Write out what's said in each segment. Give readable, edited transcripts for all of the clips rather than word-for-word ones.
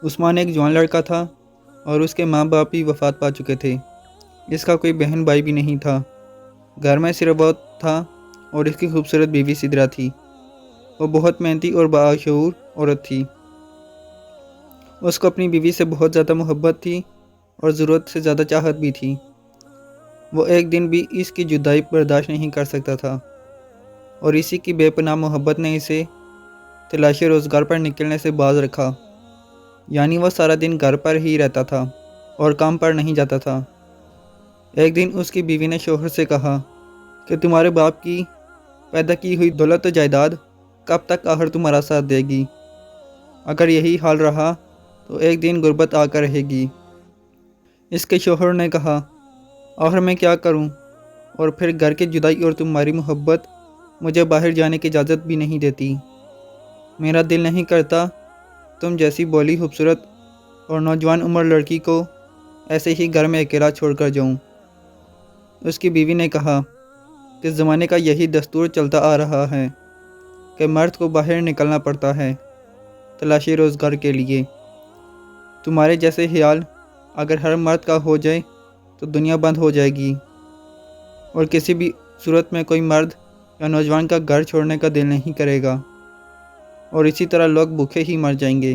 عثمان ایک جوان لڑکا تھا اور اس کے ماں باپ بھی وفات پا چکے تھے۔ اس کا کوئی بہن بھائی بھی نہیں تھا۔ گھر میں صرف وہ تھا اور اس کی خوبصورت بیوی سدرا تھی۔ وہ بہت محنتی اور باشعور عورت تھی۔ اس کو اپنی بیوی سے بہت زیادہ محبت تھی اور ضرورت سے زیادہ چاہت بھی تھی۔ وہ ایک دن بھی اس کی جدائی برداشت نہیں کر سکتا تھا اور اسی کی بے پناہ محبت نے اسے تلاشی روزگار پر نکلنے سے باز رکھا۔ یعنی وہ سارا دن گھر پر ہی رہتا تھا اور کام پر نہیں جاتا تھا۔ ایک دن اس کی بیوی نے شوہر سے کہا کہ تمہارے باپ کی پیدا کی ہوئی دولت و جائیداد کب تک آخر تمہارا ساتھ دے گی؟ اگر یہی حال رہا تو ایک دن غربت آ کر رہے گی۔ اس کے شوہر نے کہا آخر میں کیا کروں، اور پھر گھر کی جدائی اور تمہاری محبت مجھے باہر جانے کی اجازت بھی نہیں دیتی۔ میرا دل نہیں کرتا تم جیسی بولی خوبصورت اور نوجوان عمر لڑکی کو ایسے ہی گھر میں اکیلا چھوڑ کر جاؤں۔ اس کی بیوی نے کہا کہ زمانے کا یہی دستور چلتا آ رہا ہے کہ مرد کو باہر نکلنا پڑتا ہے تلاشی روزگار کے لیے۔ تمہارے جیسے خیال اگر ہر مرد کا ہو جائے تو دنیا بند ہو جائے گی اور کسی بھی صورت میں کوئی مرد یا نوجوان کا گھر چھوڑنے کا دل نہیں کرے گا اور اسی طرح لوگ بھوکے ہی مر جائیں گے۔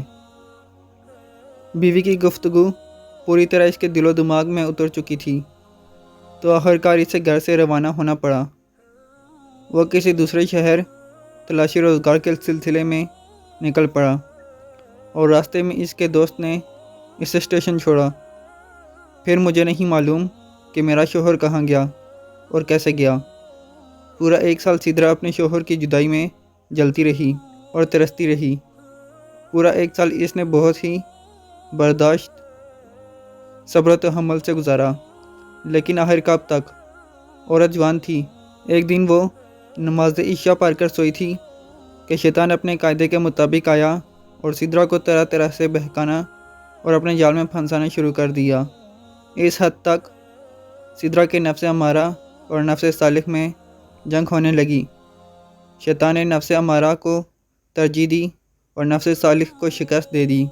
بیوی کی گفتگو پوری طرح اس کے دل و دماغ میں اتر چکی تھی، تو آخرکار اسے گھر سے روانہ ہونا پڑا۔ وہ کسی دوسرے شہر تلاشی روزگار کے سلسلے میں نکل پڑا اور راستے میں اس کے دوست نے اسے اسٹیشن چھوڑا۔ پھر مجھے نہیں معلوم کہ میرا شوہر کہاں گیا اور کیسے گیا۔ پورا 1 سال سدرا اپنے شوہر کی جدائی میں جلتی رہی اور ترستی رہی۔ پورا 1 سال اس نے بہت ہی برداشت، صبر و تحمل سے گزارا، لیکن آخر کب تک؟ عورت جوان تھی۔ ایک دن وہ نماز عشاء پڑھ کر سوئی تھی کہ شیطان اپنے قاعدے کے مطابق آیا اور سدرا کو طرح طرح سے بہکانا اور اپنے جال میں پھنسانا شروع کر دیا۔ اس حد تک سدرا کے نفس امارہ اور نفس صالح میں جنگ ہونے لگی۔ شیطان نے نفس امارہ کو ترجیح دی اور نفس صالح کو شکست دے دی۔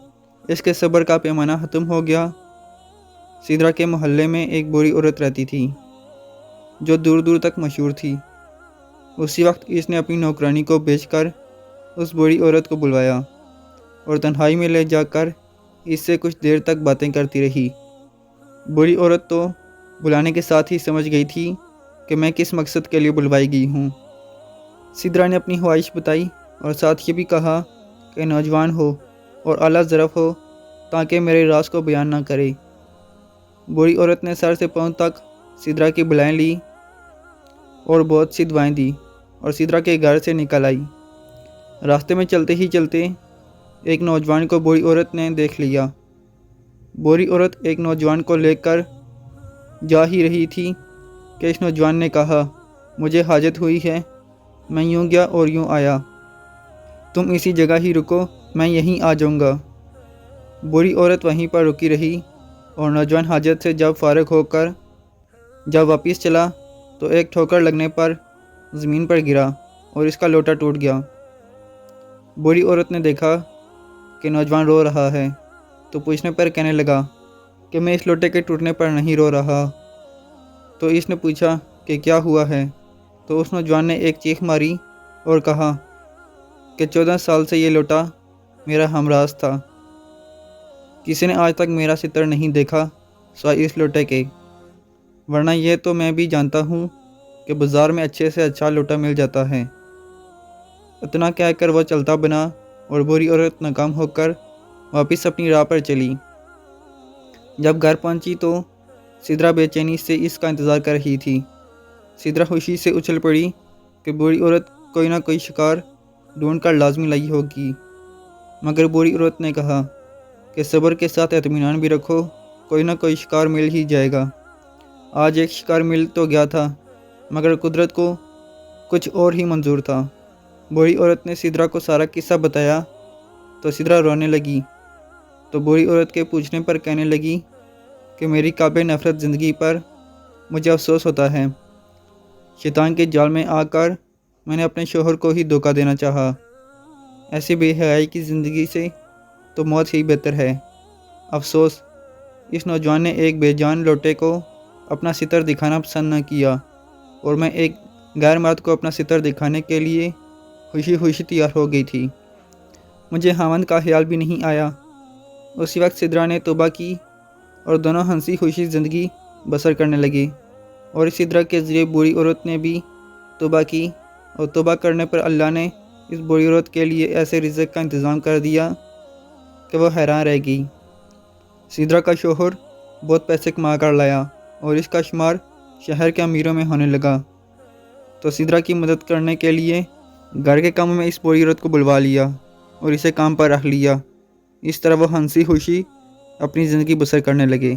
اس کے صبر کا پیمانہ ختم ہو گیا۔ سدرا کے محلے میں ایک بوڑھی عورت رہتی تھی جو دور دور تک مشہور تھی۔ اسی وقت اس نے اپنی نوکرانی کو بیچ کر اس بوڑھی عورت کو بلوایا اور تنہائی میں لے جا کر اس سے کچھ دیر تک باتیں کرتی رہی۔ بوڑھی عورت تو بلانے کے ساتھ ہی سمجھ گئی تھی کہ میں کس مقصد کے لیے بلوائی گئی ہوں۔ سدرا نے اپنی خواہش بتائی اور ساتھ یہ بھی کہا کہ نوجوان ہو اور اعلیٰ ظرف ہو تاکہ میرے راز کو بیان نہ کرے۔ بوڑھی عورت نے سر سے پاؤں تک سدرا کی بلائیں لی اور بہت سی دعائیں دی اور سدرا کے گھر سے نکل آئی۔ راستے میں چلتے ہی چلتے ایک نوجوان کو بوڑھی عورت نے دیکھ لیا۔ بوڑھی عورت ایک نوجوان کو لے کر جا ہی رہی تھی کہ اس نوجوان نے کہا مجھے حاجت ہوئی ہے، میں یوں گیا اور یوں آیا، تم اسی جگہ ہی رکو، میں یہیں آ جاؤں گا۔ بوڑھی عورت وہیں پر رکی رہی اور نوجوان حاجت سے جب فارغ ہو کر جب واپس چلا تو ایک ٹھوکر لگنے پر زمین پر گرا اور اس کا لوٹا ٹوٹ گیا۔ بوڑھی عورت نے دیکھا کہ نوجوان رو رہا ہے تو پوچھنے پر کہنے لگا کہ میں اس لوٹے کے ٹوٹنے پر نہیں رو رہا۔ تو اس نے پوچھا کہ کیا ہوا ہے؟ تو اس نوجوان نے ایک چیخ ماری اور کہا کہ 14 سال سے یہ لوٹا میرا ہمراز تھا، کسی نے آج تک میرا ستر نہیں دیکھا سوائے اس لوٹے کے، ورنہ یہ تو میں بھی جانتا ہوں کہ بازار میں اچھے سے اچھا لوٹا مل جاتا ہے۔ اتنا کہہ کر وہ چلتا بنا اور بوڑھی عورت ناکام ہو کر واپس اپنی راہ پر چلی۔ جب گھر پہنچی تو سدرا بے چینی سے اس کا انتظار کر رہی تھی۔ سدرا خوشی سے اچھل پڑی کہ بوڑھی عورت کوئی نہ کوئی شکار ڈھونڈ کر لازمی لائی ہوگی، مگر بوڑھی عورت نے کہا کہ صبر کے ساتھ اطمینان بھی رکھو، کوئی نہ کوئی شکار مل ہی جائے گا۔ آج ایک شکار مل تو گیا تھا مگر قدرت کو کچھ اور ہی منظور تھا۔ بوڑھی عورت نے سدرا کو سارا قصہ بتایا تو سدرا رونے لگی، تو بوڑھی عورت کے پوچھنے پر کہنے لگی کہ میری قابل نفرت زندگی پر مجھے افسوس ہوتا ہے۔ شیطان کے جال میں آ کر میں نے اپنے شوہر کو ہی دھوکہ دینا چاہا۔ ایسی بے حیائی کی زندگی سے تو موت ہی بہتر ہے۔ افسوس، اس نوجوان نے ایک بے جان لوٹے کو اپنا ستر دکھانا پسند نہ کیا، اور میں ایک غیر مرد کو اپنا ستر دکھانے کے لیے خوشی خوشی تیار ہو گئی تھی۔ مجھے خاوند کا خیال بھی نہیں آیا۔ اسی وقت سدرا نے توبہ کی اور دونوں ہنسی خوشی زندگی بسر کرنے لگے، اور اس سدرا کے ذریعے بری عورت نے بھی توبہ کی، اور توبہ کرنے پر اللہ نے اس بری عورت کے لیے ایسے رزق کا انتظام کر دیا کہ وہ حیران رہ گئی۔ سدرا کا شوہر بہت پیسے کما کر لایا اور اس کا شمار شہر کے امیروں میں ہونے لگا، تو سدرا کی مدد کرنے کے لیے گھر کے کاموں میں اس بری عورت کو بلوا لیا اور اسے کام پر رکھ لیا۔ اس طرح وہ ہنسی خوشی اپنی زندگی بسر کرنے لگے۔